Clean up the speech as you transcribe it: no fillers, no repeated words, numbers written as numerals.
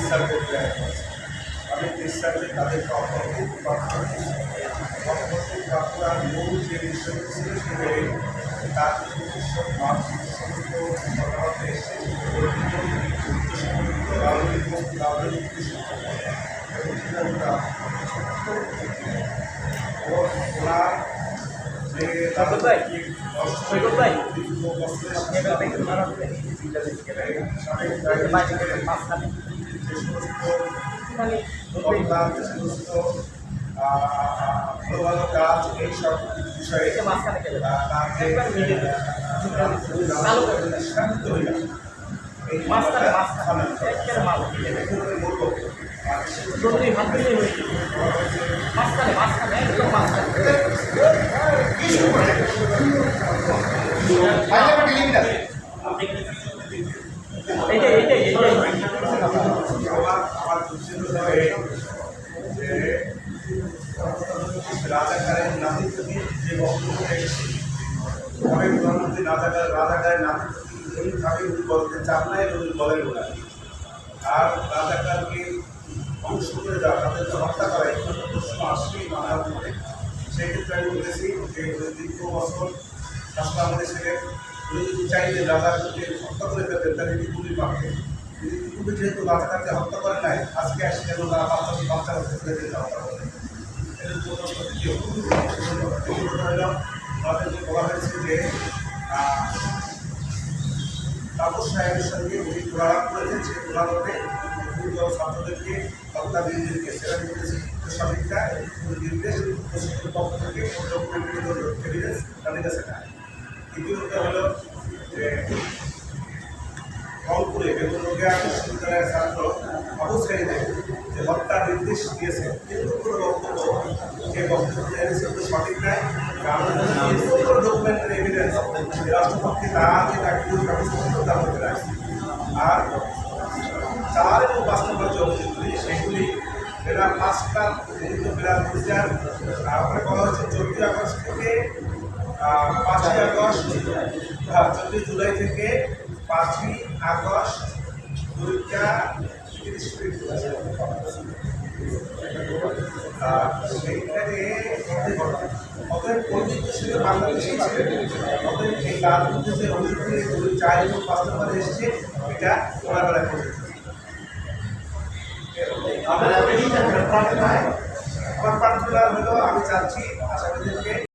ডিসচার্জের plan আছে। আমি ডিসচার্জে তাদেরকে অর্থনৈতিক বাঁকুড়ার মূল যে বিষয়টি ছিল সেটাই তার চিকিৎসক মাঠ সমস্ত ঘটনাতে এসে ওনার যে ভালো ভালো কাজ এইসব বিষয়ে আমার দুঃখিত হয়ে যে রাজাকারের নাতিত্বকে যে বক্তব্য রেখেছি আমি প্রধানমন্ত্রী রাজাকারের নাতিত্বকে এইভাবে উনি বলতে চান না এবং বলেন ওরা আর রাজাকারকে ধ্বংস করে দেওয়া তাদেরকে হত্যা করা এই প্রশ্ন আসবেই মাথার মধ্যে। সেক্ষেত্রে আমি বলেছি যে দীর্ঘ বছর শাসন আমাদের ছিলেন উনি যদি চাইলে রাজাকারকে হত্যা করে ফেলতেন তাহলে টিপুলি পারতেন। টিপুলি যেহেতু রাজাকারকে হত্যা করে নাই আজকে আসে যেন তারা বাচ্চা ছেলেদেরকে হত্যা করে তাদেরকে বলা হয়েছে যে তাপস সাহেবের সঙ্গে উনি কোলাপ করেছেন সেই কোলাপে ছাত্রদেরকে হত্যাবিহীনদেরকে সেরা করেছে সঠিকটা নির্দেশ প্রশাসনের পক্ষ থেকে এভিডেন্স তাদের কাছে নেয়। দ্বিতীয়ত হলো যে রংপুরে বেতন রোগিয়া বিশ্ববিদ্যালয়ের ছাত্র অবস্থায়ীদের যে হত্যার নির্দেশ দিয়েছে কিন্তু কোনো বক্তব্য যে বক্তব্য দিয়েছে সঠিক নয়। কারণ ডকুমেন্টারি এভিডেন্স রাষ্ট্রপতি তার আগে তাকে ব্যবস্থা করতে রাখছে আর 4 এবং 5 নম্বর যে অভিযোগগুলি সেগুলি বেলা 5টার বেলা অভিযান তারপরে বলা হচ্ছে 14 আগস্ট থেকে 5ই আগস্ট 14 জুলাই থেকে 5ই আগস্ট পরীক্ষা সেইখানে ওদের পরিচিত ছিল বাংলাদেশেই ছিলেন ওদের এই তার মধ্যে যে অভিযোগগুলি 4 এবং 5 নম্বরে এসছে এটা ওরা বেলা করেছে। আমার প্রার্থনা হলো আমি চাচ্ছি আশাবাদীদেরকে